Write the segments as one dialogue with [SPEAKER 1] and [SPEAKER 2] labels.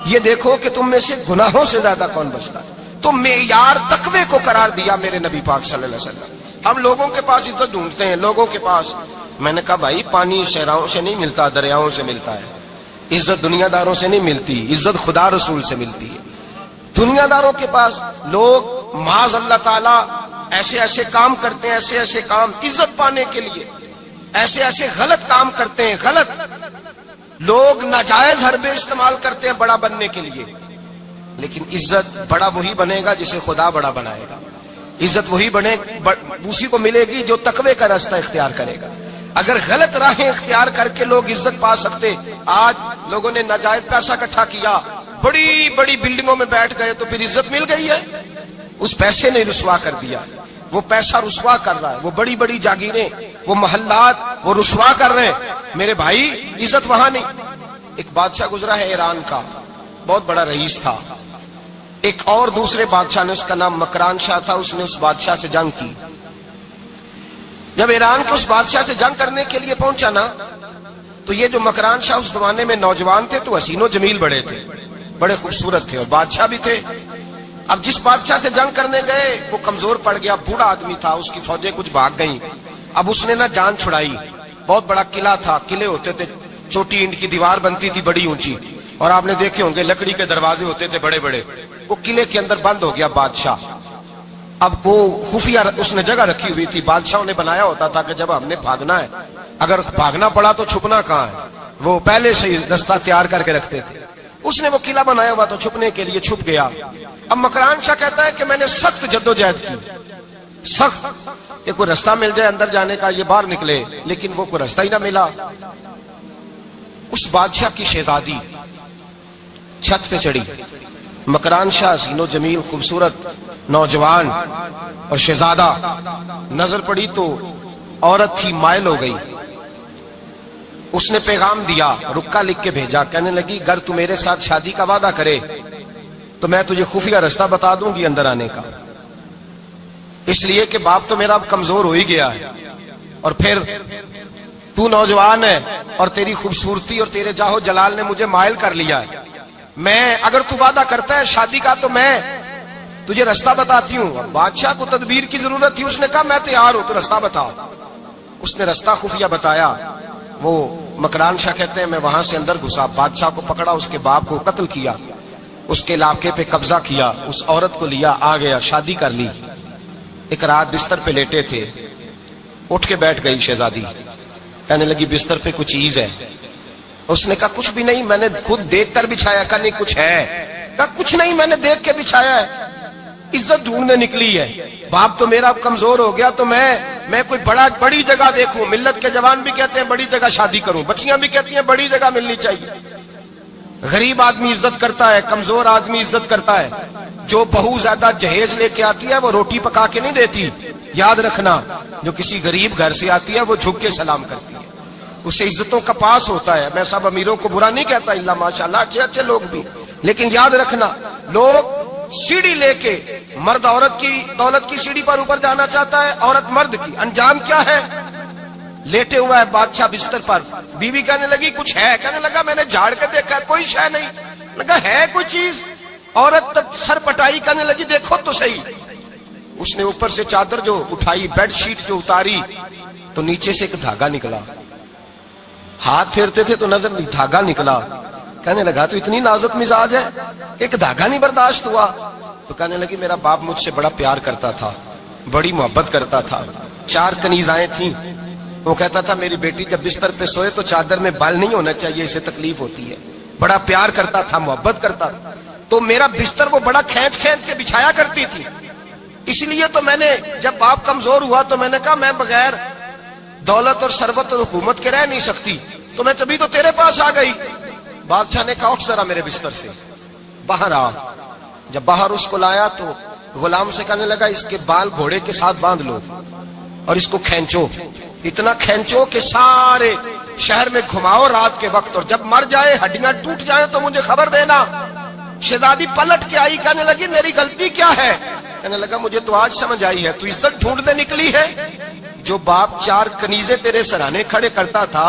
[SPEAKER 1] یہ دیکھو کہ تم میں سے گناہوں سے زیادہ کون بچتا ہے. تو معیار تقوی کو قرار دیا میرے نبی پاک صلی اللہ علیہ وسلم. ہم لوگوں کے پاس عزت ڈھونڈتے ہیں, لوگوں کے پاس. میں نے کہا بھائی پانی صحراؤں سے نہیں ملتا, دریاؤں سے ملتا ہے. عزت دنیا داروں سے نہیں ملتی, عزت خدا رسول سے ملتی ہے. دنیا داروں کے پاس لوگ معاذ اللہ تعالی ایسے ایسے کام کرتے ہیں, ایسے ایسے کام عزت پانے کے لیے, ایسے ایسے غلط کام کرتے ہیں. غلط لوگ ناجائز حربے استعمال کرتے ہیں بڑا بننے کے لیے. لیکن عزت بڑا وہی بنے گا جسے خدا بڑا بنائے گا. عزت وہی بنے اسی کو ملے گی جو تقوی کا راستہ اختیار کرے گا. اگر غلط راہیں اختیار کر کے لوگ عزت پا سکتے, آج لوگوں نے ناجائز پیسہ اکٹھا کیا, بڑی بڑی بلڈنگوں میں بیٹھ گئے, تو پھر عزت مل گئی ہے. اس پیسے نے رسوا کر دیا, وہ پیسہ رسوا کر رہا ہے. وہ بڑی بڑی جاگیریں, وہ محلات, وہ رسوا کر رہے ہیں. میرے بھائی عزت وہاں نہیں. ایک بادشاہ گزرا ہے ایران کا, بہت بڑا رئیس تھا. ایک اور دوسرے بادشاہ نے, اس کا نام مکران شاہ تھا, اس نے اس بادشاہ سے جنگ کی. جب ایران کے اس بادشاہ سے جنگ کرنے کے لیے پہنچا نا, تو یہ جو مکران شاہ اس زمانے میں نوجوان تھے تو حسین و جمیل بڑے تھے, بڑے خوبصورت تھے, اور بادشاہ بھی تھے. اب جس بادشاہ سے جنگ کرنے گئے وہ کمزور پڑ گیا, بوڑھا آدمی تھا, اس کی فوجیں کچھ بھاگ گئیں. اب اس نے نا جان چھڑائی. بہت بڑا قلعہ تھا, قلعے ہوتے تھے, چھوٹی اینٹ کی دیوار بنتی تھی بڑی اونچی, اور آپ نے دیکھے ہوں گے لکڑی کے دروازے ہوتے تھے بڑے بڑے. وہ قلعے کے اندر بند ہو گیا بادشاہ. اب وہ خفیہ اس نے جگہ رکھی ہوئی تھی, بادشاہوں نے بنایا ہوتا تھا کہ جب ہم نے بھاگنا ہے, اگر بھاگنا پڑا تو چھپنا کہاں ہے, وہ پہلے سے ہی رستہ تیار کر کے رکھتے تھے. اس نے وہ قلعہ بنایا ہوا تو چھپنے کے لیے چھپ گیا. اب مکران شاہ کہتا ہے کہ میں نے سخت جدوجہد کی, سخت, کہ کوئی رستہ مل جائے اندر جانے کا, یہ باہر نکلے, لیکن وہ کوئی رستہ ہی نہ ملا. اس بادشاہ کی شہزادی چھت پہ چڑھی. مکران شاہ حسین و جمیل, خوبصورت نوجوان اور شہزادہ, نظر پڑی تو عورت تھی, مائل ہو گئی. اس نے پیغام دیا, رکا لکھ کے بھیجا, کہنے لگی اگر تو میرے ساتھ شادی کا وعدہ کرے تو میں تجھے خفیہ رستہ بتا دوں گی اندر آنے کا. اس لیے کہ باپ تو میرا اب کمزور ہو ہی گیا ہے, اور پھر تو نوجوان ہے, اور تیری خوبصورتی اور تیرے جاہو جلال نے مجھے مائل کر لیا ہے. میں اگر تو وعدہ کرتا ہے شادی کا تو میں تجھے رستہ بتاتی ہوں. بادشاہ کو تدبیر کی ضرورت تھی, اس نے کہا میں تیار ہوں, تو رستہ بتاؤ. اس نے رستہ خفیہ بتایا. وہ مکران شاہ کہتے ہیں میں وہاں سے اندر گھسا, بادشاہ کو پکڑا, اس کے باپ کو قتل کیا, اس کے علاقے پہ قبضہ کیا, اس عورت کو لیا, آ گیا, شادی کر لی. ایک رات بستر پہ لیٹے تھے, اٹھ کے بیٹھ گئی شہزادی, کہنے لگی بستر پہ کچھ چیز ہے. اس نے کہا کچھ بھی نہیں, میں نے خود دیکھ کر بچھایا. کہا نہیں کچھ ہے. کہا کچھ نہیں, میں نے دیکھ کے بچھایا ہے, عزت ڈھونڈنے نکلی ہے. باپ تو میرا کمزور ہو گیا, تو میں کوئی بڑی جگہ دیکھوں. ملت کے جوان بھی کہتے ہیں بڑی جگہ شادی کروں, بچیاں بھی کہتی ہیں بڑی جگہ ملنی چاہیے. غریب آدمی عزت کرتا ہے, کمزور آدمی عزت کرتا ہے. جو بہو زیادہ جہیز لے کے آتی ہے وہ روٹی پکا کے نہیں دیتی, یاد رکھنا. جو کسی غریب گھر سے آتی ہے وہ جھک کے سلام کرتی ہے, اسے عزتوں کا پاس ہوتا ہے. میں سب امیروں کو برا نہیں کہتا, اللہ ماشاءاللہ اچھے اچھے لوگ بھی, لیکن یاد رکھنا لوگ سیڑھی لے کے, مرد عورت کی دولت کی سیڑھی پر اوپر جانا چاہتا ہے, عورت مرد کی. انجام کیا ہے؟ لیٹے ہوا ہے بادشاہ بستر پر. بیوی کہنے لگی کچھ ہے. کہنے لگا میں نے جھاڑ کے دیکھا, کوئی شے نہیں. لگا ہے کوئی چیز. عورت تب سر پٹائی, کہنے لگی دیکھو تو صحیح. اس نے اوپر سے چادر جو اٹھائی, بیڈ شیٹ جو اتاری, تو نیچے سے ایک دھاگا نکلا. ہاتھ پھیرتے تھے تو نظر نہیں, دھاگا نکلا. کہنے لگا تو اتنی نازک مزاج ہے, ایک دھاگا نہیں برداشت ہوا. تو کہنے لگی میرا باپ مجھ سے بڑا پیار کرتا تھا, بڑی محبت کرتا تھا, 4 کنیزائیں تھیں. وہ کہتا تھا میری بیٹی جب بستر پہ سوئے تو چادر میں بال نہیں ہونا چاہیے, اسے تکلیف ہوتی ہے. بڑا پیار کرتا تھا, محبت کرتا تھا. تو میرا بستر وہ بڑا کھینچ کھینچ کے بچھایا کرتی تھی. اس لیے تو میں نے جب باپ کمزور ہوا تو میں نے کہا میں بغیر دولت اور ثروت اور حکومت کے رہ نہیں سکتی, تو میں تبھی تو تیرے پاس آ گئی. بادشاہ نے کہا اٹھ ذرا میرے بستر سے, باہر آ. جب باہر اس کو لایا تو غلام سے کہنے لگا اس کے بال گھوڑے کے ساتھ باندھ لو اور اس کو کھینچو, اتنا کھینچو کہ سارے شہر میں گھماؤ رات کے وقت, اور جب مر جائے ہڈیاں ٹوٹ جائیں تو مجھے خبر دینا. شہزادی پلٹ کے آئی, کہنے لگی میری غلطی کیا ہے؟ کہنے لگا مجھے تو آج سمجھ آئی ہے, تو عزت ڈھونڈنے نکلی ہے. جو باپ 4 کنیزیں تیرے سرانے کھڑے کرتا تھا,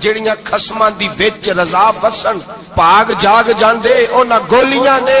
[SPEAKER 1] ਜਿਹੜੀਆਂ ਖਸਮਾਂ ਦੀ ਵਿੱਚ ਰਜ਼ਾ ਵਸਣ ਭਾਗ ਜਾਗ ਜਾਂਦੇ ਉਹਨਾਂ ਗੋਲੀਆਂ ਦੇ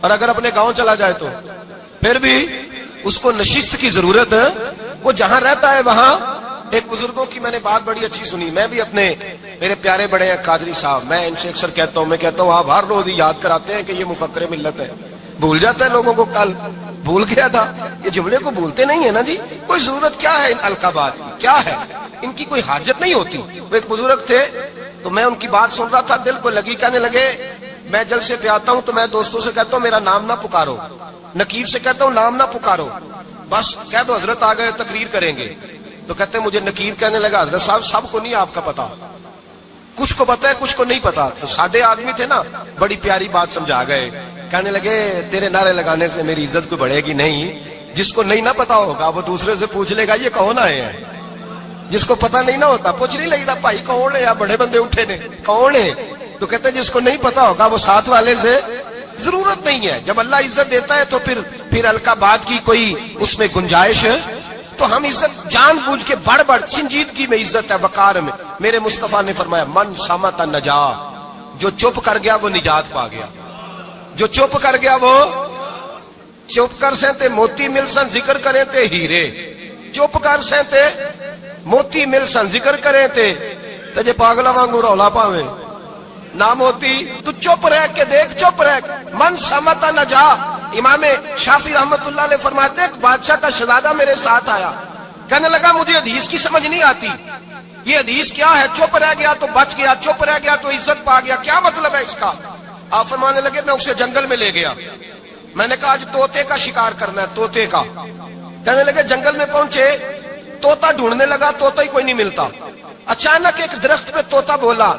[SPEAKER 1] اور اگر اپنے گاؤں چلا جائے تو پھر بھی اس کو نشست کی ضرورت ہے. وہ جہاں رہتا ہے وہاں. ایک بزرگوں کی میں نے بات بڑی اچھی سنی. میں بھی اپنے میرے پیارے بڑے ہیں قادری صاحب, میں ان سے اکثر کہتا ہوں, میں کہتا ہوں آپ ہر روز یاد کراتے ہیں کہ یہ مفکر ملت ہے. بھول جاتا ہے لوگوں کو. کل بھول گیا تھا. یہ جملے کو بھولتے نہیں ہے نا جی. کوئی ضرورت کیا ہے ان القابات کی, کیا ہے ان کی, کوئی حاجت نہیں ہوتی. وہ ایک بزرگ تھے تو میں ان کی بات سن رہا تھا, دل کو لگی. کہنے لگے میں جلسے پہ آتا ہوں تو میں دوستوں سے کہتا ہوں میرا نام نہ پکارو, نقیب سے کہتا ہوں نام نہ پکارو, بس کہہ دو حضرت آ گئے تقریر کریں گے. تو کہتے ہیں مجھے نقیب کہنے لگا حضرت صاحب سب کو نہیں آپ کا پتا, کچھ کو پتا ہے کچھ کو نہیں پتا. تو سادے آدمی تھے نا, بڑی پیاری بات سمجھا گئے. کہنے لگے تیرے نعرے لگانے سے میری عزت کو بڑھے گی نہیں. جس کو نہیں نہ پتا ہوگا وہ دوسرے سے پوچھ لے گا یہ کون آئے ہیں. جس کو پتا نہیں نہ ہوتا پوچھ نہیں لگتا بھائی کون ہے, یا بڑے بندے اٹھے نے کون ہے. تو کہتے ہیں جس کو نہیں پتا ہوگا وہ ساتھ والے سے ضرورت نہیں ہے. جب اللہ عزت دیتا ہے تو پھر القابات کی کوئی اس میں گنجائش ہے. تو ہم عزت جان بوجھ کے بڑھ بڑھ, سنجیدگی میں عزت ہے, وقار میں. میرے مصطفیٰ نے فرمایا من صمت نجا, جو چپ کر گیا وہ نجات پا گیا. جو چپ کر گیا وہ چپ کر سے تے موتی مل سن ذکر کریں تے ہیرے. چپ کر سے تے موتی مل سن ذکر کریں تے جے پاگلا وانگو رولا پاویں نہ موتی. تو چپ رہ کے دیکھ, چپ رہ. من صمت نجا. امام شافعی رحمت اللہ علیہ فرماتے ایک بادشاہ کا شہزادہ میرے ساتھ آیا, کہنے لگا مجھے حدیث کی سمجھ نہیں آتی, یہ حدیث کیا ہے, چپ رہ گیا تو بچ گیا, چپ رہ گیا تو عزت پا گیا, کیا مطلب ہے اس کا. آپ فرمانے لگے میں اسے جنگل میں لے گیا, میں نے کہا آج طوطے کا شکار کرنا ہے, طوطے کا. کہنے لگے جنگل میں پہنچے, طوطا ڈھونڈنے لگا, طوطا ہی کوئی نہیں ملتا. اچانک ایک درخت پہ طوطا بولا.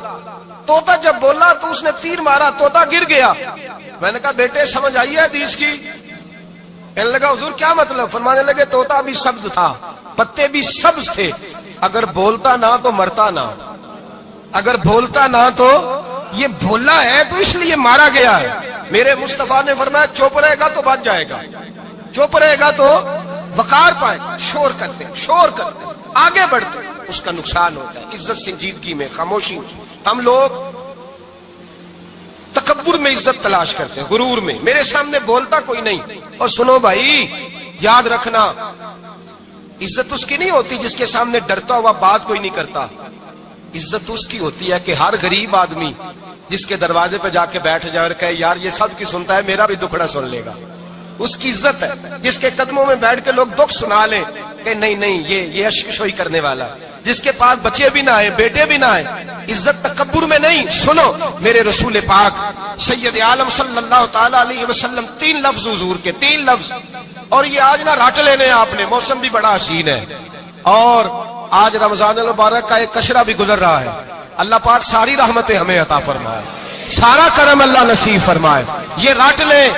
[SPEAKER 1] طوطا جب بولا تو اس نے تیر مارا, طوطا گر گیا. میں نے کہا بیٹے سمجھ آئی ہے حدیث کی. کہنے لگا حضور کیا مطلب. فرمانے لگے طوطا بھی سبز تھا, پتے بھی سبز تھے, اگر بولتا نہ تو مرتا نہ, اگر بولتا نہ تو یہ بولا ہے تو اس لیے مارا گیا ہے. میرے مصطفیٰ نے فرمایا چپ رہے گا تو بچ جائے گا, چپ رہے گا تو وقار پائے گا. شور کرتے آگے بڑھتے اس کا نقصان ہوتا ہے. عزت سنجیدگی میں, خاموشی میں. ہم لوگ تکبر میں عزت تلاش کرتے ہیں, غرور میں. میرے سامنے بولتا کوئی نہیں. اور سنو بھائی یاد رکھنا, عزت اس کی نہیں ہوتی جس کے سامنے ڈرتا ہوا بات کوئی نہیں کرتا. عزت اس کی ہوتی ہے کہ ہر غریب آدمی جس کے دروازے پہ جا کے بیٹھ جائے اور کہے یار یہ سب کی سنتا ہے, میرا بھی دکھڑا سن لے گا, اس کی عزت ہے. جس کے قدموں میں بیٹھ کے لوگ دکھ سنا لیں کہ نہیں یہ اشکشوئی کرنے والا. جس کے پاس بچے بھی نہ آئے, بیٹے بھی نہ آئے. عزت تکبر میں نہیں. سنو میرے رسول پاک سید عالم صلی اللہ تعالی علیہ وسلم 3 لفظ حضور کے, 3 لفظ. اور یہ آج نہ راٹ لینے آپ نے, موسم بھی بڑا حسین ہے اور آج رمضان المبارک کا ایک کشرہ بھی گزر رہا ہے. اللہ پاک ساری رحمتیں ہمیں عطا فرمائے, سارا کرم اللہ نصیب فرمائے. یہ راٹ لیں.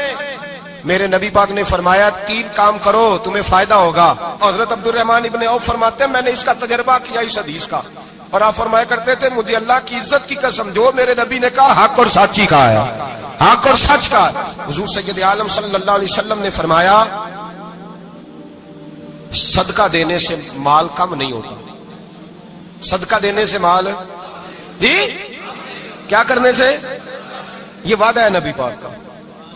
[SPEAKER 1] میرے نبی پاک نے فرمایا 3 کام کرو تمہیں فائدہ ہوگا. حضرت عبد الرحمن ابن عوف فرماتے ہیں میں نے اس کا تجربہ کیا اس حدیث کا, اور آپ فرمایا کرتے تھے مجھے اللہ کی عزت کی قسم جو میرے نبی نے کہا حق اور سچی کہا ہے, حق اور سچ کا. حضور سید عالم صلی اللہ علیہ وسلم نے فرمایا صدقہ دینے سے مال کم نہیں ہوتا. صدقہ دینے سے مال, جی کیا کرنے سے, یہ وعدہ ہے نبی پاک کا.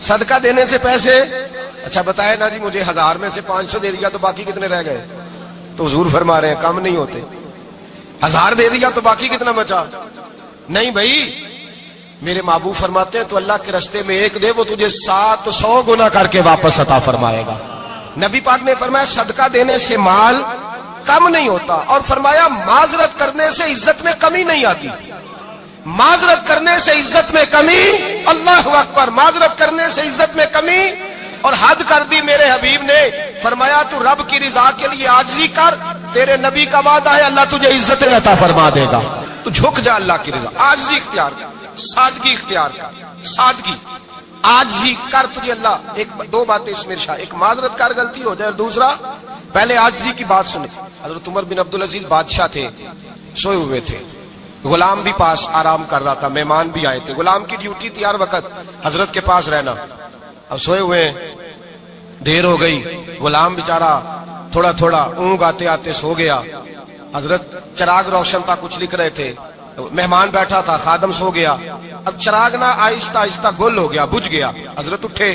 [SPEAKER 1] صدقہ دینے سے پیسے, اچھا بتائے نا جی مجھے 1000 میں سے 500 دے دیا تو باقی کتنے رہ گئے. تو حضور فرما رہے ہیں کم نہیں ہوتے. 1000 دے دیا تو باقی کتنا بچا. نہیں بھائی, میرے محبوب فرماتے ہیں تو اللہ کے راستے میں 1 دے وہ تجھے 700 گنا کر کے واپس عطا فرمائے گا. نبی پاک نے فرمایا صدقہ دینے سے مال کم نہیں ہوتا, اور فرمایا معذرت کرنے سے عزت میں کمی نہیں آتی. معذرت کرنے سے عزت میں کمی, اللہ اکبر, معذرت کرنے سے عزت میں کمی. اور حد کر دی میرے حبیب نے, فرمایا تو رب کی رضا کے لیے عاجزی کر, تیرے نبی کا وعدہ ہے اللہ تجھے عزت عطا فرما دے گا. تو جھک جا اللہ کی رضا, عاجزی اختیار کر, سادگی اختیار کر, سادگی عاجزی کر, تجھے اللہ 2 باتیں اس میں ارشاد, ایک معذرت کر غلطی ہو جائے, اور دوسرا پہلے عاجزی کی بات سنے. حضرت عمر بن عبدالعزیز بادشاہ تھے, سوئے ہوئے تھے, غلام بھی پاس آرام کر رہا تھا, مہمان بھی آئے تھے. غلام کی ڈیوٹی تھی ہر وقت حضرت کے پاس رہنا. اب سوئے ہوئے, دیر ہو گئی, غلام بیچارہ تھوڑا تھوڑا اونگ آتے آتے سو گیا. حضرت چراغ روشن تھا, کچھ لکھ رہے تھے, مہمان بیٹھا تھا, خادم سو گیا. اب چراغ نہ آہستہ آہستہ گل ہو گیا, بجھ گیا. حضرت اٹھے,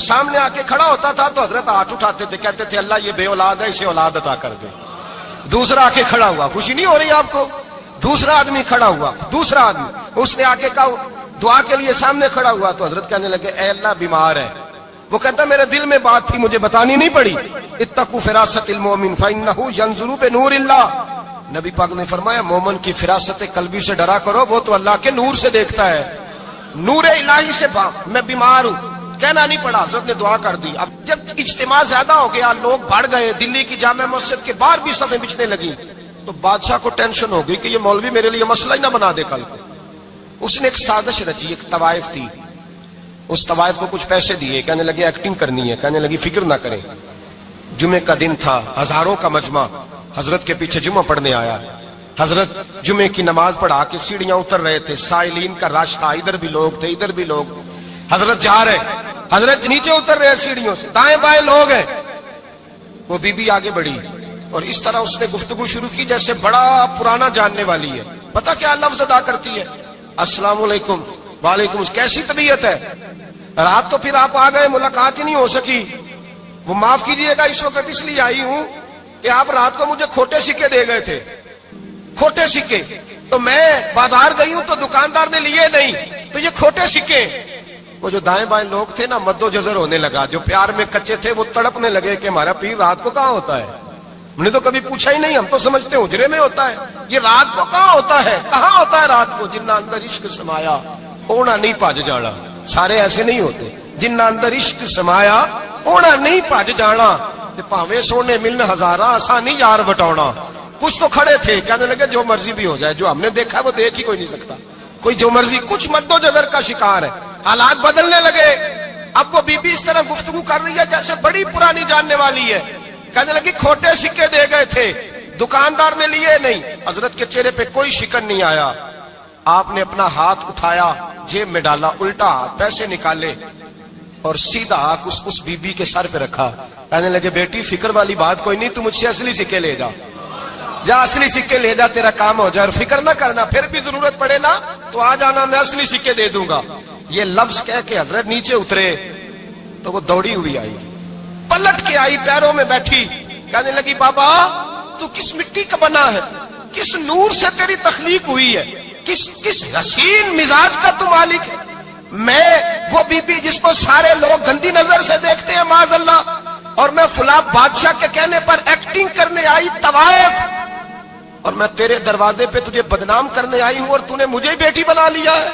[SPEAKER 1] سامنے آ کے کھڑا ہوتا تھا تو حضرت ہاتھ اٹھاتے تھے، کہتے تھے اللہ یہ بے اولاد ہے، اسے اولاد عطا کر دے۔ دوسرا آ کے کھڑا ہوا، خوشی نہیں ہو رہی آپ کو؟ دوسرا آدمی کھڑا ہوا، دوسرا آدمی، اس نے آ کے کہا دعا کے لیے سامنے کھڑا ہوا تو حضرت کہنے لگے اے اللہ بیمار ہے۔ وہ کہتا میرے دل میں بات تھی، مجھے بتانی نہیں پڑی، اتقوا فراست المؤمن فانہ ینظر بنور اللہ۔ نبی پاک نے فرمایا مومن کی فراست قلبی سے ڈرا کرو، وہ تو اللہ کے نور سے دیکھتا ہے، نور الہی سے۔ میں بیمار ہوں، کہنا نہیں پڑا، حضرت نے دعا کر دی۔ اب جب اجتماع زیادہ ہو گیا، لوگ بڑھ گئے، دلی کی جامع مسجد کے باہر بھی صفیں بچھنے لگی، تو بادشاہ کو ٹینشن ہو گئی کہ یہ مولوی میرے لیے مسئلہ ہی نہ بنا دے کل کو۔ اس نے ایک سازش رچی، ایک طوائف تھی، اس طوائف کو کچھ پیسے دیے، کہنے لگے ایکٹنگ کرنی ہے، کہنے لگی فکر نہ کریں۔ جمعے کا دن تھا، ہزاروں کا مجمع حضرت کے پیچھے جمعہ پڑھنے آیا۔ حضرت جمعے کی نماز پڑھا کے سیڑھیاں اتر رہے تھے، سائلین کا رش تھا، ادھر بھی لوگ تھے ادھر بھی لوگ۔ حضرت جا رہے، حضرت نیچے اتر رہے سیڑھیوں سے، دائیں بائیں لوگ ہیں۔ وہ بی بی آگے بڑھی اور اس طرح اس نے گفتگو شروع کی جیسے بڑا پرانا جاننے والی ہے۔ پتہ کیا لفظ ادا کرتی ہے؟ السلام علیکم، وعلیکم السلام، کیسی طبیعت ہے؟ رات تو پھر آپ آ گئے، ملاقات ہی نہیں ہو سکی، وہ معاف کیجئے گا اس وقت اس لیے آئی ہوں کہ آپ رات کو مجھے کھوٹے سکے دے گئے تھے، کھوٹے سکے، تو میں بازار گئی ہوں تو دکاندار نے لیے نہیں، تو یہ کھوٹے سکے۔ وہ جو دائیں بائیں لوگ تھے نا، مد و جزر ہونے لگا، جو پیار میں کچے تھے وہ تڑپنے لگے کہ ہمارا پیر رات کو کہاں ہوتا ہے، ہم نے تو کبھی پوچھا ہی نہیں، ہم تو سمجھتے ہیں حجرے میں ہوتا ہے، یہ رات کو کہاں ہوتا ہے، کہاں ہوتا ہے رات کو؟ جنہ اندر عشق سمایا اونا نہیں پج جانا۔ سارے ایسے نہیں ہوتے، جنہ اندر عشق سمایا اونا نہیں پج جانا، پاویں سونے ملن ہزارہ آسانی یار بٹاؤنا۔ کچھ تو کھڑے تھے، کہنے لگے جو مرضی بھی ہو جائے، جو ہم نے دیکھا وہ دیکھ ہی کوئی نہیں سکتا، کوئی جو مرضی، کچھ مد و جزر کا شکار ہے۔ حالات بدلنے لگے، اب وہ بی بی اس طرح گفتگو کر رہی ہے جیسے بڑی پرانی جاننے والی ہے، کہنے لگی کھوٹے سکے دے گئے تھے، دکاندار نے لیے نہیں۔ حضرت کے چہرے پہ کوئی شکن نہیں آیا، آپ نے اپنا ہاتھ اٹھایا، جیب میں ڈالا، الٹا ہاتھ، پیسے نکالے اور سیدھا ہاتھ اس بی بی کے سر پہ رکھا۔ کہنے لگے بیٹی فکر والی بات کوئی نہیں، تم مجھ سے اصلی سکے لے جا، جا اصلی سکے لے جا، تیرا کام ہو جائے، اور فکر نہ کرنا، پھر بھی ضرورت پڑے نا تو آ جانا، میں اصلی سکے دے دوں گا۔ یہ لفظ کہہ کے حضرت نیچے اترے تو وہ دوڑی ہوئی آئی، پلٹ کے آئی، پیروں میں بیٹھی، کہنے لگی بابا تو کس مٹی کا بنا ہے، کس نور سے تیری تخلیق ہوئی ہے، کس حسین مزاج کا تو مالک ہے؟ میں وہ بی بی جس کو سارے لوگ گندی نظر سے دیکھتے ہیں معاذ اللہ، اور میں فلاں بادشاہ کے کہنے پر ایکٹنگ کرنے آئی طوائف، اور میں تیرے دروازے پہ تجھے بدنام کرنے آئی ہوں اور تو نے مجھے بیٹی بنا لیا ہے۔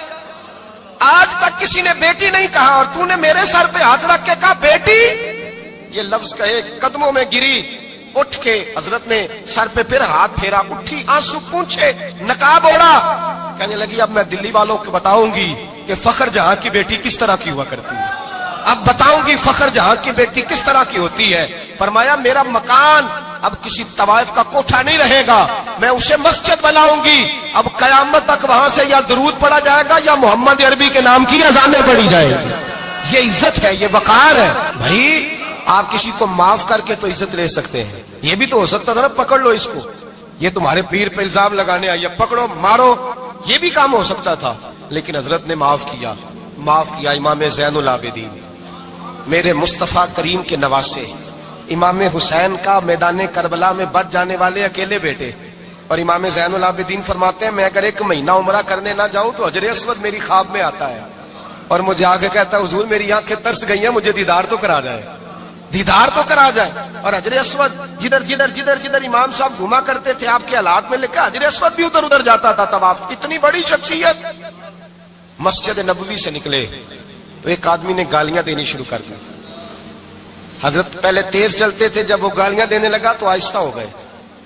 [SPEAKER 1] آج تک کسی نے بیٹی نہیں کہا اور تو نے میرے سر پہ ہاتھ رکھ کے کہا بیٹی۔ یہ لفظ کہے قدموں میں گری، اٹھ کے حضرت نے سر پہ پھر ہاتھ پھیرا، اٹھی، آنسو پونچھے، نقاب اوڑا، کہنے لگی اب میں دلی والوں کو بتاؤں گی کہ فخر جہاں کی بیٹی کس طرح کی ہوا کرتی ہے، اب بتاؤں گی فخر جہاں کی بیٹی کس طرح کی ہوتی ہے۔ فرمایا میرا مکان اب کسی طوائف کا کوٹھا نہیں رہے گا، میں اسے مسجد بناؤں گی، اب قیامت تک وہاں سے یا درود پڑھا جائے گا یا محمد عربی کے نام کی اذانیں پڑھی جائے گی۔ یہ عزت ہے، یہ وقار ہے۔ بھائی آپ کسی کو معاف کر کے تو عزت لے سکتے ہیں، یہ بھی تو ہو سکتا تھا نا پکڑ لو اس کو، یہ تمہارے پیر پہ الزام لگانے آئی، پکڑو مارو، یہ بھی کام ہو سکتا تھا، لیکن حضرت نے معاف کیا، معاف کیا۔ امام زین العابدین میرے مصطفیٰ کریم کے نواسے، امام حسین کا میدان کربلا میں بچ جانے والے اکیلے بیٹے، اور امام زین العابدین فرماتے ہیں میں اگر 1 مہینہ عمرہ کرنے نہ جاؤں تو حجر اسود میری خواب میں آتا ہے اور مجھے آگے کہتا ہے حضور میری آنکھیں ترس گئی ہیں، مجھے دیدار تو کرا جائے، دیدار تو کرا جائے۔ اور حجر اسود جدھر جدھر جدھر جدھر امام صاحب گھوما کرتے تھے آپ کے حالات میں لکھا حجر اسود بھی ادھر ادھر جاتا تھا طواف۔ اتنی بڑی شخصیت مسجد نبوی سے نکلے تو ایک آدمی نے گالیاں دینی شروع کر دی۔ حضرت پہلے تیز چلتے تھے، جب وہ گالیاں دینے لگا تو آہستہ ہو گئے،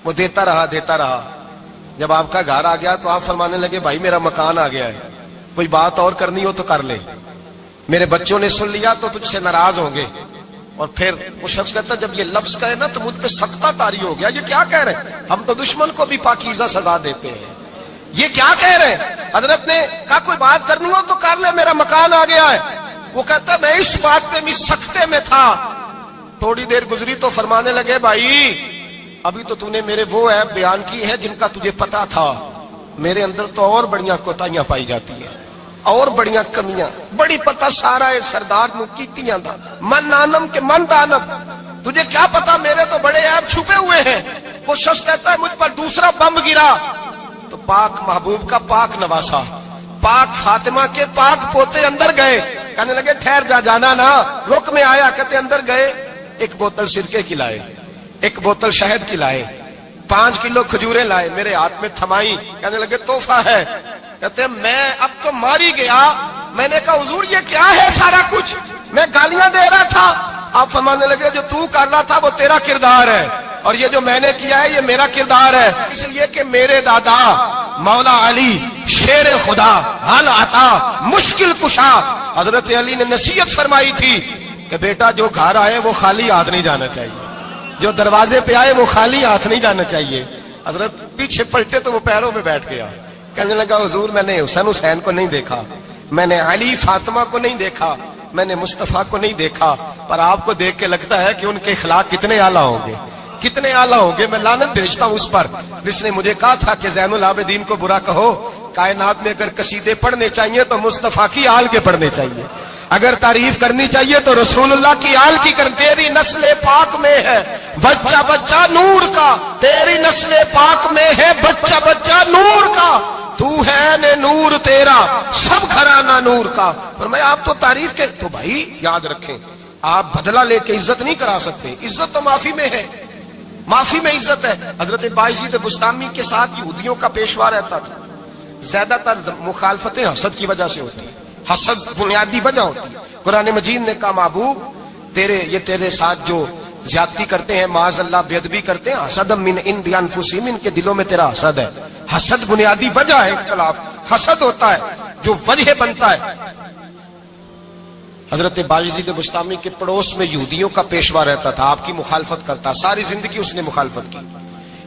[SPEAKER 1] وہ دیتا رہا دیتا رہا۔ جب آپ کا گھر آ گیا تو آپ فرمانے لگے بھائی میرا مکان آ گیا ہے، کوئی بات اور کرنی ہو تو کر لے، میرے بچوں نے سن لیا تو تجھ سے ناراض ہوں گے۔ اور پھر وہ شخص کہتا جب یہ لفظ کہے نا تو مجھ پہ سختہ طاری ہو گیا، یہ کیا کہہ رہے ہیں، ہم تو دشمن کو بھی پاکیزہ سزا دیتے ہیں، یہ کیا کہہ رہے ہیں۔ حضرت نے کہا کوئی بات کرنی ہو تو کر لے، میرا مکان آ گیا ہے۔ وہ کہتا میں اس بات پہ بھی سختے میں تھا۔ تھوڑی دیر گزری تو فرمانے لگے بھائی ابھی تو نے میرے وہ عیب بیان کی ہے جن کا تجھے پتا تھا، میرے اندر تو اور بڑیاں کوتاہیاں پائی جاتی ہیں، اور بڑیاں کمیاں بڑی پتہ سارا ہے سردار نو کیتیاں دا من نانم کے من دانم، تجھے کیا پتا میرے تو بڑے عیب چھپے ہوئے ہیں۔ وہ شخص کہتا ہے مجھ پر دوسرا بم گرا تو پاک محبوب کا پاک نواسا، پاک فاطمہ کے پاک پوتے اندر گئے، کہنے لگے ٹھہر جا، جانا نا، رک میں آیا، کہتے اندر گئے، ایک بوتل سرکے کی لائے، ایک بوتل شہد کی لائے، 5 کلو کھجوریں لائے، میرے ہاتھ میں تھمائی، کہنے لگے تحفہ ہے۔ کہتے میں اب تو ماری گیا، میں نے کہا حضور یہ کیا ہے سارا کچھ، میں گالیاں دے رہا تھا، آپ فرمانے لگے جو تو کر رہا تھا وہ تیرا کردار ہے، اور یہ جو میں نے کیا ہے یہ میرا کردار ہے، اس لیے کہ میرے دادا مولا علی شیر خدا حل عطا مشکل کشا، حضرت علی نے نصیحت فرمائی تھی کہ بیٹا جو گھر آئے وہ خالی ہاتھ نہیں جانا چاہیے، جو دروازے پہ آئے وہ خالی ہاتھ نہیں جانا چاہیے۔ حضرت پیچھے پلٹے تو وہ پیروں پہ بیٹھ گیا، کہنے لگا حضور میں نے حسین کو نہیں دیکھا، میں نے علی فاطمہ کو نہیں دیکھا، میں نے مصطفیٰ کو نہیں دیکھا، پر آپ کو دیکھ کے لگتا ہے کہ ان کے اخلاق کتنے اعلیٰ ہوں گے، کتنے اعلیٰ ہوں گے۔ میں لعنت بھیجتا ہوں اس پر جس نے مجھے کہا تھا کہ زین العابدین کو برا کہو، کائنات میں اگر قصیدے پڑھنے چاہیے تو مصطفیٰ کی آل کے پڑھنے چاہیے، اگر تعریف کرنی چاہیے تو رسول اللہ کی آل کی کر، تیری نسل پاک میں ہے بچہ بچہ نور کا، تیری نسل پاک میں ہے بچہ بچہ نور کا، تو ہے نے نور تیرا سب گھرانہ نور کا۔ فرمایا آپ تو تعریف کے، تو بھائی یاد رکھیں آپ بدلہ لے کے عزت نہیں کرا سکتے، عزت تو معافی میں ہے، معافی میں عزت ہے۔ حضرت بایزید بستامی کے ساتھ یہودیوں کا پیشوا رہتا تھا، زیادہ تر مخالفتیں حسد کی وجہ سے ہوتی، حسد بنیادی وجہ ہوتی۔ قرآن مجید نے کہا محبوب تیرے ساتھ جو زیادتی کرتے ہیں، معاذ اللہ بے ادبی کرتے ہیں، حسد من عند انفسہم، ان کے دلوں میں تیرا حسد ہے۔ حسد بنیادی وجہ ہے اختلاف، حسد ہوتا ہے جو وجہ بنتا ہے۔ حضرت بایزید بستامی کے پڑوس میں یہودیوں کا پیشوا رہتا تھا، آپ کی مخالفت کرتا، ساری زندگی اس نے مخالفت کی،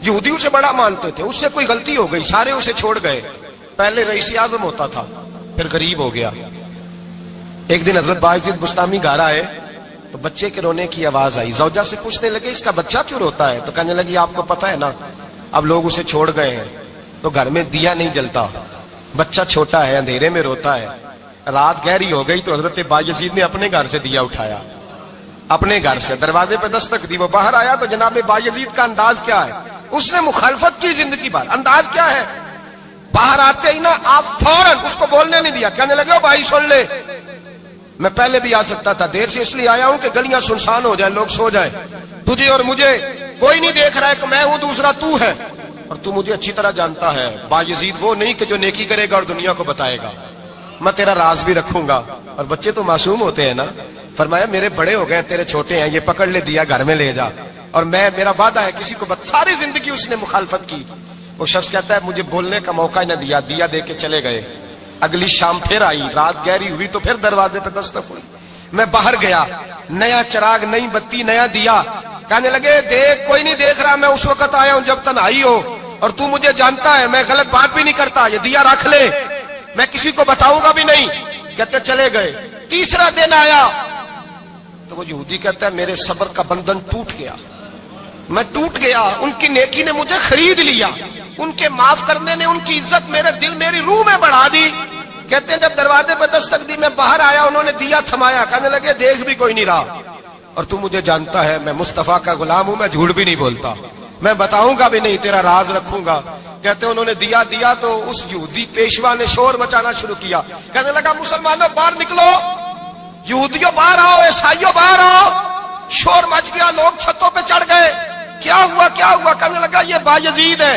[SPEAKER 1] یہودیوں سے بڑا مانتے تھے، اس سے کوئی غلطی ہو گئی سارے اسے چھوڑ گئے، پہلے رئیس اعظم ہوتا تھا پھر غریب ہو گیا۔ ایک دن حضرت بایزید بستامی گھر آئے تو بچے کے رونے کی آواز آئی، زوجہ سے پوچھنے لگے اس کا بچہ کیوں روتا ہے، تو کہنے لگی آپ کو پتہ ہے نا اب لوگ اسے چھوڑ گئے ہیں تو گھر میں دیا نہیں جلتا، بچہ چھوٹا ہے اندھیرے میں روتا ہے۔ رات گہری ہو گئی تو حضرت بایزید نے اپنے گھر سے دیا اٹھایا، اپنے گھر سے دروازے پہ دستک دی، وہ باہر آیا تو جناب بایزید کا انداز کیا ہے، اس نے مخالفت کی زندگی بھر، انداز کیا ہے، باہر آتے ہی نا آپ فوراً اس کو بولنے نہیں دیا، کہنے لگے بھائی سن لے میں پہلے بھی آ سکتا تھا، دیر سے اس لیے آیا ہوں کہ گلیاں سنسان ہو جائے، لوگ سو جائے، تجھے اور مجھے کوئی نہیں دیکھ رہا ہے کہ میں ہوں دوسرا تو ہے، اور تو مجھے اچھی طرح جانتا ہے بایزید وہ نہیں کہ جو نیکی کرے گا اور دنیا کو بتائے گا، میں تیرا راز بھی رکھوں گا۔ اور بچے تو معصوم ہوتے ہیں نا، فرمایا میرے بڑے ہو گئے تیرے چھوٹے ہیں، یہ پکڑ لے دیا گھر میں لے جا، اور میرا وعدہ ہے کسی کو ساری زندگی اس نے مخالفت کی۔ وہ شخص کہتا ہے مجھے بولنے کا موقع نہ دیا، دیا دے کے چلے گئے۔ اگلی شام پھر آئی، رات گہری ہوئی تو پھر دروازے پہ دستک ہوئی، میں باہر گیا، نیا چراغ نئی بتی نیا دیا، کہنے لگے دیکھ کوئی نہیں دیکھ رہا، میں اس وقت آیا ہوں جب تنہائی ہو، اور تو مجھے جانتا ہے میں غلط بات بھی نہیں کرتا، یہ دیا رکھ لے میں کسی کو بتاؤں گا بھی نہیں۔ کہتے چلے گئے، تیسرا دن آیا تو وہ یہودی کہتا ہے میرے صبر کا بندھن ٹوٹ گیا، میں ٹوٹ گیا، ان کی نیکی نے مجھے خرید لیا، ان کے معاف کرنے نے ان کی عزت میرے دل میری روح میں بڑھا دی۔ کہتے ہیں جب دروازے پہ دستک دی میں باہر آیا، انہوں نے دیا تھمایا، کہنے لگے دیکھ بھی کوئی نہیں رہا، اور تو مجھے جانتا ہے میں مصطفیٰ کا غلام ہوں، میں جھوٹ بھی نہیں بولتا، میں بتاؤں گا بھی نہیں، تیرا راز رکھوں گا۔ کہتے انہوں نے دیا تو اس یہودی پیشوا نے شور مچانا شروع کیا، کہنے لگا مسلمانوں باہر نکلو، یہودیوں باہر آؤ، عیسائیوں باہر آؤ، شور مچ گیا، لوگ چھتوں پہ چڑھ گئے، کیا ہوا کیا ہوا، کہنے لگا یہ بایزید ہے،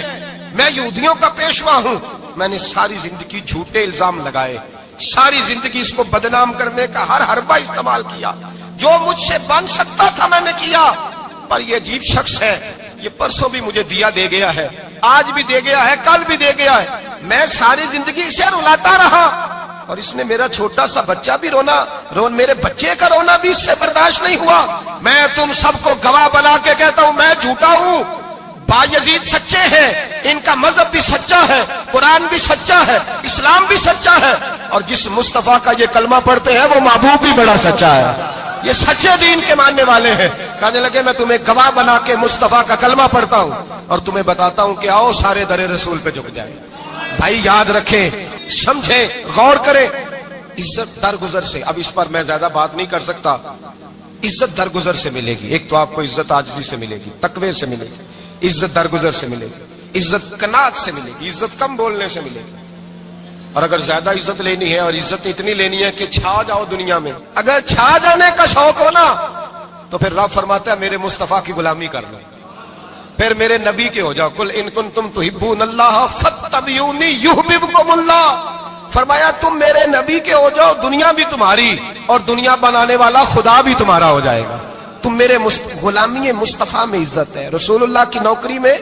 [SPEAKER 1] میں یہودیوں کا پیشوا ہوں، میں نے ساری زندگی جھوٹے الزام لگائے، ساری زندگی اس کو بدنام کرنے کا ہر حربہ استعمال کیا، جو مجھ سے بن سکتا تھا میں نے کیا، پر یہ عجیب شخص ہے، یہ پرسوں بھی مجھے دیا دے گیا ہے، آج بھی دے گیا ہے، کل بھی دے گیا ہے، میں ساری زندگی اسے رلاتا رہا، اور اس نے میرا چھوٹا سا بچہ بھی میرے بچے کا رونا بھی اس سے برداشت نہیں ہوا۔ میں تم سب کو گواہ بنا کے کہتا ہوں میں جھوٹا ہوں، بایزید سچے ہیں، ان کا مذہب بھی سچا ہے، قرآن بھی سچا ہے، اسلام بھی سچا ہے، اور جس مصطفیٰ کا یہ کلمہ پڑھتے ہیں وہ محبوب بھی بڑا سچا ہے، یہ سچے دین کے ماننے والے ہیں۔ کہنے لگے میں تمہیں گواہ بنا کے مصطفیٰ کا کلمہ پڑھتا ہوں اور تمہیں بتاتا ہوں کہ آؤ سارے در رسول پہ جھک جائیں۔ بھائی یاد رکھیں، سمجھیں، غور کریں، عزت درگزر سے، اب اس پر میں زیادہ بات نہیں کر سکتا، عزت درگزر سے ملے گی. ایک تو آپ کو عزت عاجزی سے ملے گی، تقوی سے ملے گی، عزت درگزر سے ملے گی، عزت قناعت سے ملے گی، عزت کم بولنے سے ملے گی. اور اگر زیادہ عزت لینی ہے اور عزت اتنی لینی ہے کہ چھا جاؤ دنیا میں، اگر چھا جانے کا شوق ہو نا تو پھر رب فرماتا ہے میرے مصطفیٰ کی غلامی کر لو، پھر میرے نبی کے ہو جاؤ. قل ان کنتم تحبون اللہ فاتبعونی یحببکم اللہ. فرمایا تم میرے نبی کے ہو جاؤ، دنیا بھی تمہاری اور دنیا بنانے والا خدا بھی تمہارا ہو جائے گا. تم میرے غلامی مصطفیٰ میں عزت ہے، رسول اللہ کی نوکری میں،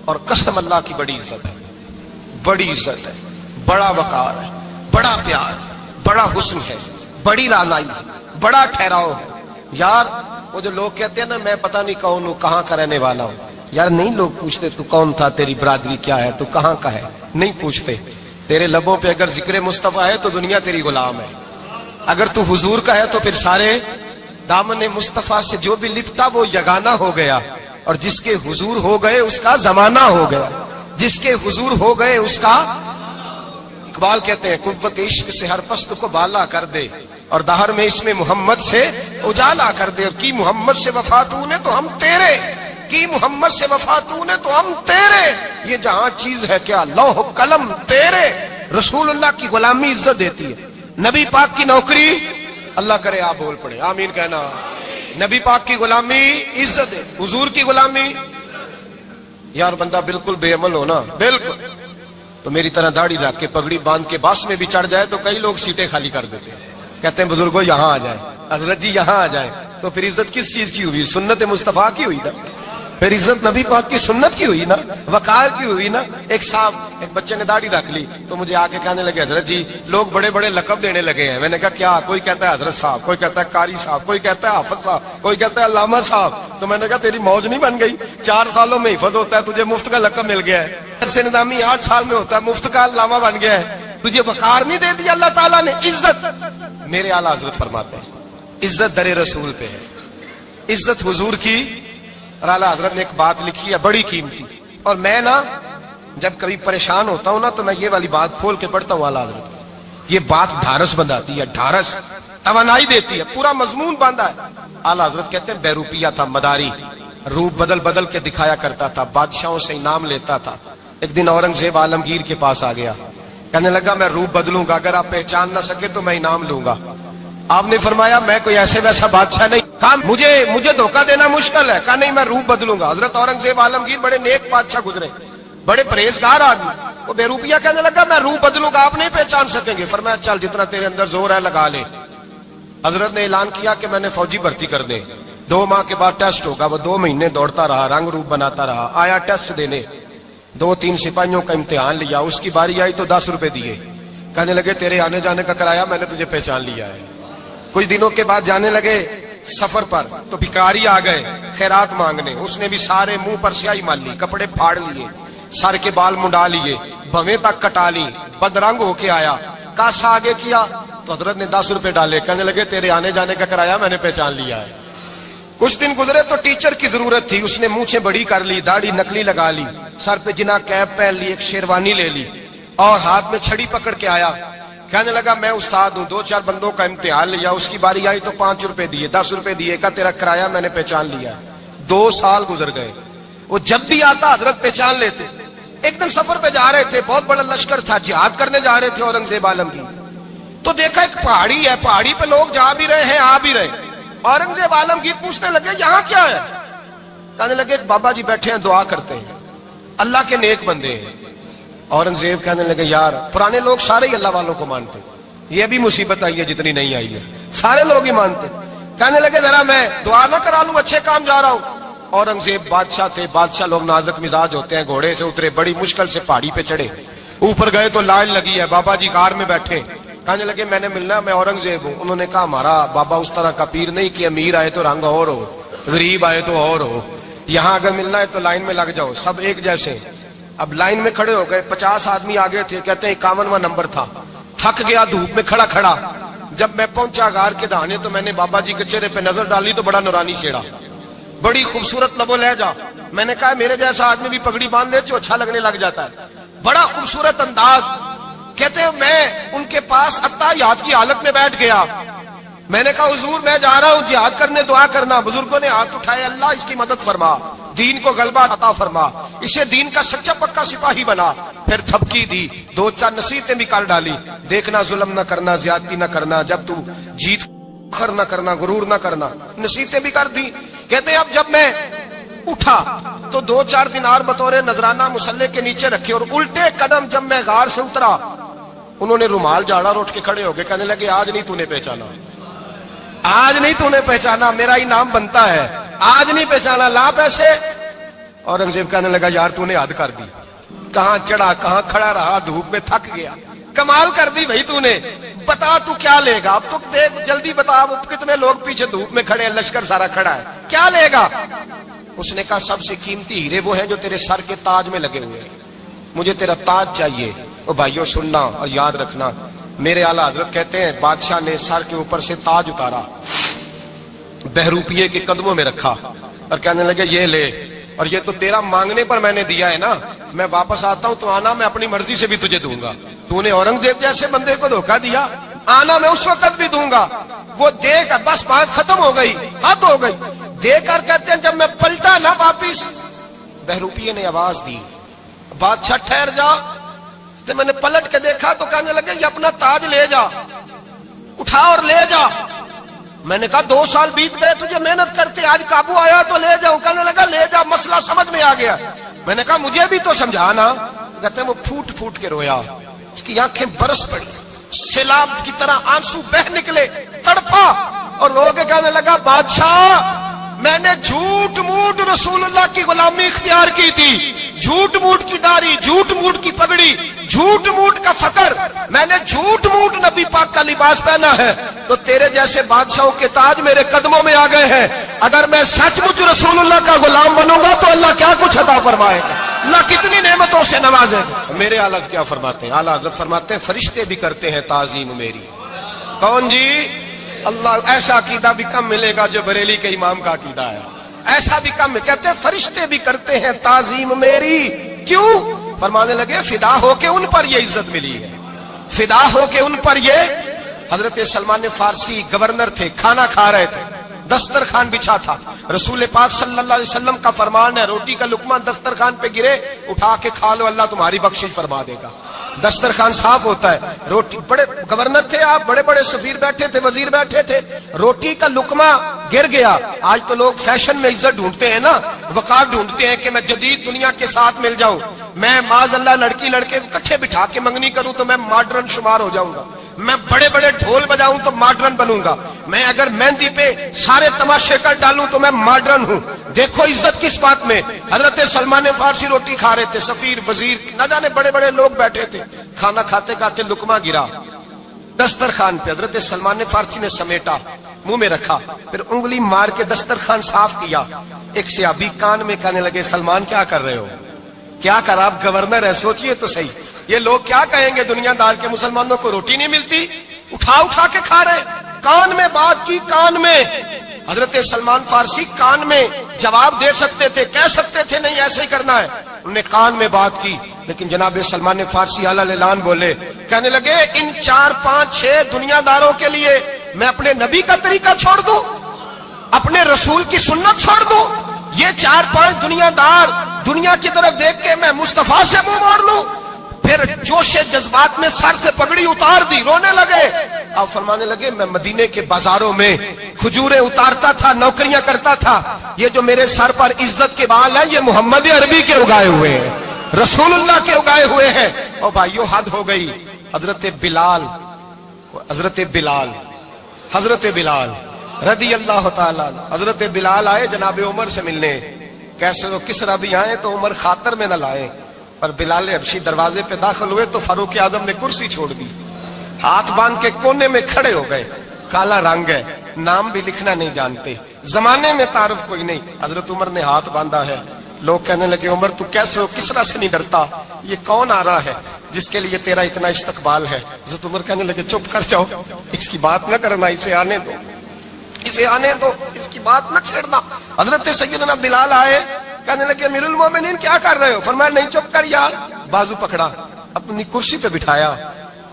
[SPEAKER 1] اور قسم اللہ کی بڑی عزت ہے، بڑی عزت ہے، بڑا وقار ہے، بڑا پیار ہے، بڑا حسن ہے، بڑی رعنائی ہے، بڑا ٹھہراؤ ہے. یار وہ جو لوگ کہتے ہیں نا میں پتہ نہیں کون ہوں، کہاں کا رہنے والا ہوں، یار نہیں لوگ پوچھتے تو کون تھا، تیری برادری کیا ہے، تو کہاں کا ہے، نہیں پوچھتے. تیرے لبوں پہ اگر ذکر مصطفیٰ ہے تو دنیا تیری غلام ہے، اگر تو حضور کا ہے تو پھر سارے دامن مصطفیٰ سے جو بھی لپٹا وہ یگانہ ہو گیا، اور جس کے حضور ہو گئے اس کا زمانہ ہو گیا، جس کے حضور ہو گئے اس کا. اقبال کہتے ہیں قوت عشق سے ہر پست کو بالا کر دے، اور دہر میں اس میں محمد سے اجالا کر دے. اور کی محمد سے وفا تو نے تو ہم تیرے، کی محمد سے وفا تو نے تو ہم تیرے. یہ جہاں چیز ہے کیا لوح قلم تیرے. رسول اللہ کی غلامی عزت دیتی ہے، نبی پاک کی نوکری، اللہ کرے آپ بول پڑے آمین کہنا. نبی پاک کی غلامی عزت ہے، حضور کی غلامی. یار بندہ بالکل بے عمل ہو نا، بالکل تو میری طرح داڑھی رکھ کے پگڑی باندھ کے باس میں بھی چڑھ جائے تو کئی لوگ سیٹیں خالی کر دیتے ہیں، کہتے ہیں بزرگوں یہاں آ جائے، حضرت جی یہاں آ جائے. تو پھر عزت کس چیز کی ہوئی؟ سنت مصطفیٰ کی ہوئی نا، پھر عزت نبی پاک کی سنت کی ہوئی نا، وقار کی ہوئی نا. ایک صاحب ایک بچے نے داڑھی رکھ لی تو مجھے آ کے کہنے لگے حضرت جی لوگ بڑے بڑے لقب دینے لگے ہیں. میں نے کہا کیا؟ کوئی کہتا ہے حضرت صاحب، کوئی کہتا ہے قاری صاحب، کوئی کہتا ہے حافظ صاحب، کوئی کہتا ہے علامہ صاحب. تو میں نے کہا تیری موج نہیں بن گئی؟ 4 سالوں میں حفظ ہوتا ہے، تجھے مفت کا لقب مل گیا ہے. سے نظامی 8 سال میں ہوتا ہے، مفت کا علامہ بن گیا ہے. تجھے وقار نہیں دے دیا اللہ تعالیٰ نے؟ عزت میرے اعلیٰ حضرت فرماتے ہیں عزت در رسول پہ ہے، عزت حضور کی. اور اعلیٰ حضرت نے ایک بات لکھی ہے بڑی قیمتی، اور میں نا جب کبھی پریشان ہوتا ہوں نا تو میں یہ والی بات کھول کے پڑھتا ہوں. اعلیٰ حضرت یہ بات ڈھارس بندھاتی ہے، ڈھارس توانائی دیتی ہے، پورا مضمون باندھا ہے. اعلیٰ حضرت کہتے ہیں بیروپیہ تھا مداری، روپ بدل بدل کے دکھایا کرتا تھا، بادشاہوں سے انعام لیتا تھا. ایک دن اورنگزیب عالمگیر کے پاس آ گیا، کہنے لگا میں روپ بدلوں گا، اگر آپ پہچان نہ سکے تو میں انعام لوں گا. آپ نے فرمایا میں کوئی ایسے ویسا بادشاہ نہیں، کہا مجھے دھوکہ دینا مشکل ہے. کہا نہیں میں روپ بدلوں گا. حضرت اورنگزیب عالمگیر بڑے نیک بادشاہ گزرے، بڑے پرہیزگار آدمی. وہ بے روپیہ کہنے لگا میں روپ بدلوں گا، آپ نہیں پہچان سکیں گے. فرمایا چل جتنا تیرے اندر زور ہے لگا لے. حضرت نے اعلان کیا کہ میں نے فوجی بھرتی کر دے، 2 ماہ کے بعد ٹیسٹ ہوگا. وہ 2 مہینے دوڑتا رہا، رنگ روپ بناتا رہا، آیا ٹیسٹ دینے، 2-3 سپاہیوں کا امتحان لیا. اس کی باری آئی تو 10 روپے دیے، کہنے لگے تیرے آنے جانے کا کرایہ میں نے تجھے پہچان لیا ہے. کچھ دنوں کے بعد جانے لگے سفر پر تو بھکاری آ گئے خیرات مانگنے. اس نے بھی سارے منہ پر سیاہی مال لی، کپڑے پھاڑ لیے، سر کے بال منڈا لیے، بھویں تک کٹا لی، بدرنگ ہو کے آیا. کاسا آگے کیا تو حضرت نے 10 روپے ڈالے، کہنے لگے تیرے آنے جانے کا کرایہ میں نے پہچان لیا ہے. کچھ دن گزرے تو ٹیچر کی ضرورت تھی، اس نے مونچھیں بڑی کر لی، داڑھی نکلی لگا لی، سر پہ جنا کیپ پہن لی، ایک شیروانی لے لی اور ہاتھ میں چھڑی پکڑ کے آیا. کہنے لگا میں استاد ہوں، 2-4 بندوں کا امتحان لیا. اس کی باری آئی تو 5 روپے دیے، 10 روپے دیے، کہا تیرا کرایہ میں نے پہچان لیا. 2 سال گزر گئے. وہ جب بھی آتا حضرت پہچان لیتے. ایک دن سفر پہ جا رہے تھے، بہت بڑا لشکر تھا، جہاد کرنے جا رہے تھے اورنگزیب عالمگیر. تو دیکھا ایک پہاڑی ہے، پہاڑی پہ لوگ جا بھی رہے ہیں آ بھی رہے. اورنگزیب عالمگیر پوچھنے لگے یہاں کیا ہے؟ کہنے لگے ایک بابا جی بیٹھے ہیں دعا کرتے ہیں، اللہ کے نیک بندے ہیں. اورنگزیب کہنے لگے یار پرانے لوگ سارے ہی اللہ والوں کو مانتے، یہ بھی مصیبت آئی ہے جتنی نہیں آئی ہے، سارے لوگ ہی مانتے. کہنے لگے ذرا میں دعا نہ کرا لوں، اچھے کام جا رہا ہوں. اورنگزیب بادشاہ تھے، بادشاہ لوگ نازک مزاج ہوتے ہیں. گھوڑے سے اترے، بڑی مشکل سے پہاڑی پہ چڑھے، اوپر گئے تو لائن لگی ہے، بابا جی کار میں بیٹھے. کہنے لگے میں نے ملنا، میں اورنگزیب ہوں. انہوں نے کہا ہمارا بابا اس طرح کا پیر نہیں کہ امیر آئے تو رنگ اور ہو، غریب آئے تو اور ہو. یہاں اگر ملنا ہے تو لائن میں لگ جاؤ، سب ایک جیسے. اب لائن میں کھڑے ہو گئے، 50 آدمی آگے تھے، کہتے ہیں 51واں نمبر تھا. تھک گیا دھوپ میں کھڑا کھڑا. جب میں پہنچا غار کے دہانے تو میں نے بابا جی کے چہرے پہ نظر ڈالی تو بڑا نورانی چہرہ، بڑی خوبصورت لب و لہجہ. میں نے کہا میرے جیسا آدمی بھی پگڑی باندھ لے تو اچھا لگنے لگ جاتا ہے، بڑا خوبصورت انداز. کہتے ہیں میں ان کے پاس اتحیات کی حالت میں بیٹھ گیا. میں نے کہا حضور میں جا رہا ہوں جہاد کرنے, دعا کرنا. بزرگوں نے ہاتھ اٹھائے, اللہ اس کی مدد فرما, دین کو غلبہ عطا فرما, اسے دین کا سچا پکا سپاہی بنا. پھر تھپکی دی, 2-4 نصیحتیں بھی کر ڈالی. دیکھنا ظلم نہ کرنا, زیادتی نہ کرنا, جب تو جیت فخر نہ کرنا, غرور نہ کرنا, نصیحتیں بھی کر دی. کہتے ہیں اب جب میں اٹھا تو 2-4 دینار بطور نذرانہ مسلح کے نیچے رکھے, اور الٹے قدم جب میں غار سے اترا انہوں نے رومال جھاڑا اور اٹھ کے کھڑے ہو گئے. کہنے لگے آج نہیں تو نے پہچانا, آج نہیں تو نے پہچانا, میرا انعام بنتا ہے, آج نہیں پہچانا, لا پیسے. اورنگزیب کہنے لگا یار تو نے حد کر دی, کہاں چڑھا کہاں کھڑا رہا, دھوپ میں تھک گیا, کمال کر دی بھائی تو نے. بتا تو کیا لے گا, اب تو دیکھ جلدی بتا, اب کتنے لوگ پیچھے دھوپ میں کھڑے ہیں, لشکر سارا کھڑا ہے, کیا لے گا. اس نے کہا سب سے قیمتی ہیرے وہ ہیں جو تیرے سر کے تاج میں لگے ہوئے ہیں, مجھے تیرا تاج چاہیے. او بھائیو سننا اور یاد رکھنا, میرے اعلیٰ حضرت کہتے ہیں بادشاہ نے سر کے اوپر سے تاج اتارا, بہروپیے کے قدموں میں رکھا اور کہنے لگے یہ لے, اور یہ تو تیرا مانگنے پر میں نے دیا ہے نا, میں واپس آتا ہوں تو آنا میں اپنی مرضی سے بھی تجھے دوں گا. تو نے اورنگزیب جیسے بندے کو دھوکہ دیا, آنا میں اس وقت بھی دوں گا. وہ دے کر بس بات ختم ہو گئی, حد ہو گئی. دے کر کہتے ہیں جب میں پلٹا نہ واپس, بہروپیے نے آواز دی بادشاہ ٹھہر جا. تو میں نے پلٹ کے دیکھا تو کہنے لگے یہ اپنا تاج لے جا, اٹھا اور لے جا. میں نے کہا 2 سال بیت گئے تجھے محنت کرتے, آج قابو آیا تو لے جاؤں. کہنے لگا لے جا, مسئلہ سمجھ میں آ گیا. میں نے کہا مجھے بھی تو سمجھانا. کہتے ہیں وہ پھوٹ پھوٹ کے رویا, اس کی آنکھیں برس پڑی, سیلاب کی طرح آنسو بہ نکلے, تڑپا اور رو کے کہنے لگا بادشاہ میں نے جھوٹ موٹ رسول اللہ کی غلامی اختیار کی تھی, جھوٹ موٹ کی داڑھی, جھوٹ موٹ کی پگڑی, جھوٹ موٹ کا فقر, میں نے جھوٹ موٹ نبی پاک کا لباس پہنا ہے, تو تیرے جیسے بادشاہوں کے تاج میرے قدموں میں آ گئے ہیں. اگر میں سچ مچ رسول اللہ کا غلام بنوں گا تو اللہ کیا کچھ عطا فرمائے گا, اللہ کتنی نعمتوں سے نوازے گا. میرے اعلیٰ کیا فرماتے ہیں, اعلیٰ حضرت فرماتے ہیں فرشتے بھی کرتے ہیں تعظیم میری. کون جی؟ اللہ. ایسا عقیدہ بھی کم ملے گا جو بریلی کے امام کا عقیدہ ہے, ایسا بھی کم. کہتے ہیں فرشتے بھی کرتے ہیں تعظیم میری. کیوں؟ فرمانے لگے فدا ہو کے ان پر یہ عزت ملی ہے, فدا ہو کے ان پر یہ. حضرت سلمان فارسی گورنر تھے, کھانا کھا رہے تھے, دسترخوان بچھا تھا. رسول پاک صلی اللہ علیہ وسلم کا فرمان ہے روٹی کا لقمہ دسترخوان پہ گرے اٹھا کے کھا لو, اللہ تمہاری بخشش فرما دے گا. دسترخوان صاف ہوتا ہے. روٹی, بڑے گورنر تھے آپ, بڑے بڑے سفیر بیٹھے تھے, وزیر بیٹھے تھے, روٹی کا لقمہ گر گیا. آج تو لوگ فیشن میں عزت ڈھونڈتے ہیں نا, وقار ڈھونڈتے ہیں کہ میں جدید دنیا کے ساتھ مل جاؤں, میں معاذ اللہ لڑکی لڑکے کو کٹھے بٹھا کے منگنی کروں تو میں ماڈرن شمار ہو جاؤں گا, میں بڑے بڑے ڈھول بجاؤں تو ماڈرن بنوں گا, میں اگر مہندی پہ سارے تماشے کر ڈالوں تو میں ماڈرن ہوں. دیکھو عزت کس بات میں. حضرت سلمان فارسی روٹی کھا رہے تھے, سفیر وزیر نہ جانے بڑے بڑے لوگ بیٹھے تھے, کھانا کھاتے کھاتے لقمہ گرا دسترخوان پہ. حضرت سلمان فارسی نے سمیٹا, منہ میں رکھا, پھر انگلی مار کے دسترخوان صاف کیا. ایک صحابی کان میں کہنے لگے سلمان کیا کر رہے ہو, کیا کر, آپ گورنر ہیں, سوچئے تو صحیح, یہ لوگ کیا کہیں گے دنیا دار کے مسلمانوں کو روٹی نہیں ملتی, اٹھا اٹھا کے کھا رہے. کان میں بات کی, کان میں. حضرت سلمان فارسی کان میں جواب دے سکتے تھے, کہہ سکتے تھے نہیں ایسے ہی کرنا ہے, انہوں نے کان میں بات کی. لیکن جناب سلمان فارسی اعلیٰ اعلان بولے, کہنے لگے ان 4-5-6 دنیا داروں کے لیے میں اپنے نبی کا طریقہ چھوڑ دوں, اپنے رسول کی سنت چھوڑ دوں. یہ 4-5 دنیا دار دنیا کی طرف دیکھ کے میں مصطفیٰ سے منہ موڑ لوں. پھر جوش جذبات میں سر سے پگڑی اتار دی, رونے لگے. آپ فرمانے لگے میں مدینے کے بازاروں میں کھجوریں اتارتا تھا, نوکریاں کرتا تھا, یہ جو میرے سر پر عزت کے بال ہیں یہ محمد عربی کے اگائے ہوئے ہیں, رسول اللہ کے اگائے ہوئے ہیں. اور بھائیو حد ہو گئی. حضرت بلال رضی اللہ تعالیٰ, حضرت بلال آئے جناب عمر سے ملنے. کیسے وہ کسرا بھی آئے تو عمر خاطر میں نہ لائے, اور بلال حبشی دروازے پہ داخل ہوئے تو فاروق اعظم نے کرسی چھوڑ دی, ہاتھ باندھ کے کونے میں کھڑے ہو گئے. کالا رنگ ہے, نام بھی لکھنا نہیں جانتے, زمانے میں تعارف کوئی نہیں. حضرت عمر نے ہاتھ باندھا ہے. لوگ کہنے لگے عمر تو کیسے ہو, کسرا سے نہیں ڈرتا, یہ کون آ رہا ہے جس کے لیے تیرا اتنا استقبال ہے. حضرت عمر کہنے لگے چپ کر جاؤ, اس کی بات نہ کرنا, اسے آنے دو, اسے آنے دو, اس کی بات نہ چھیڑنا. حضرت سیدنا بلال آئے, کہنے لگے امیر المومنین کیا کر رہے ہو. فرمایا نہیں چپ کر یار. بازو پکڑا, اپنی کرسی پہ بٹھایا,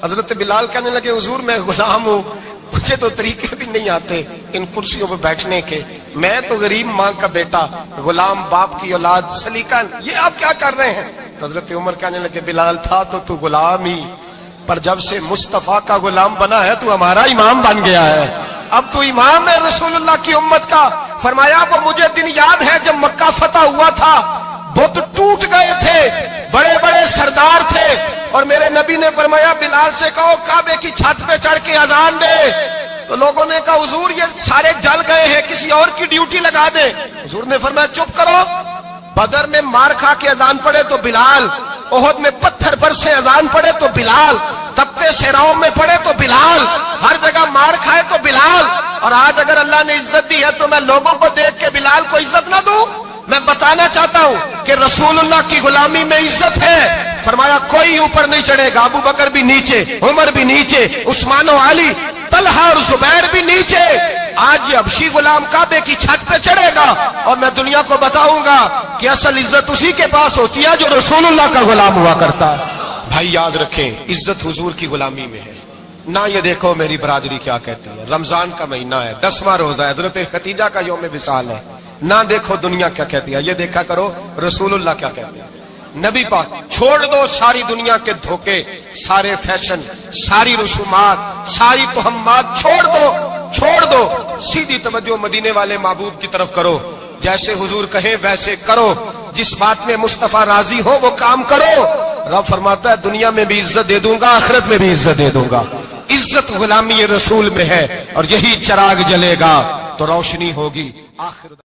[SPEAKER 1] حضرت بلال کہنے لگے حضور میں غلام ہوں، مجھے تو طریقے بھی نہیں آتے ان کرسیوں پہ بیٹھنے کے، میں تو غریب ماں کا بیٹا، غلام باپ کی اولاد، سلیقہ یہ آپ کیا کر رہے ہیں؟ تو حضرت عمر کہنے لگے بلال تھا تو غلام ہی، پر جب سے مصطفیٰ کا غلام بنا ہے تو ہمارا امام بن گیا ہے، اب تو امام ہے رسول اللہ کی امت کا۔ فرمایا وہ مجھے دن یاد ہے جب مکہ فتح ہوا تھا، بت ٹوٹ گئے تھے، بڑے بڑے سردار تھے، اور میرے نبی نے فرمایا بلال سے کہو کعبے کی چھت پہ چڑھ کے اذان دے۔ تو لوگوں نے کہا حضور یہ سارے جل گئے ہیں، کسی اور کی ڈیوٹی لگا دے۔ حضور نے فرمایا چپ کرو، بدر میں مار کھا کے اذان پڑے تو بلال، احد میں پتھر برسے اذان پڑے تو بلال، تپتے صحراؤں میں پڑے تو بلال، ہر جگہ مار کھائے تو بلال۔ اور آج اگر اللہ نے عزت دی ہے تو میں لوگوں کو دیکھ کے بلال کو عزت نہ دوں؟ میں بتانا چاہتا ہوں کہ رسول اللہ کی غلامی میں عزت ہے۔ فرمایا کوئی اوپر نہیں چڑھے گا، ابو بکر بھی نیچے، عمر بھی نیچے، عثمان و علی، طلحہ اور زبیر بھی نیچے۔ آج یہ حبشی غلام کعبے کی چھت پہ چڑھے گا اور میں دنیا کو بتاؤں گا کہ اصل عزت اسی کے پاس ہوتی ہے جو رسول اللہ کا غلام ہوا کرتا ہے۔ بھائی یاد رکھیں عزت حضور کی غلامی میں ہے، نہ یہ دیکھو میری برادری کیا کہتی ہے، رمضان کا مہینہ ہے، 10واں روزہ ہے، حضرت خدیجہ کا یوم وصال ہے، نہ دیکھو دنیا کیا کہتی ہے، یہ دیکھا کرو رسول اللہ کیا کہتے ہیں۔ نبی پاک چھوڑ دو ساری دنیا کے دھوکے، سارے فیشن، ساری رسومات، ساری تہمات چھوڑ دو، سیدھی توجہ مدینے والے معبود کی طرف کرو، جیسے حضور کہیں ویسے کرو، جس بات میں مصطفیٰ راضی ہو وہ کام کرو۔ رب فرماتا ہے دنیا میں بھی عزت دے دوں گا، آخرت میں بھی عزت دے دوں گا۔ عزت غلامی رسول میں ہے، اور یہی چراغ جلے گا تو روشنی ہوگی۔ آخر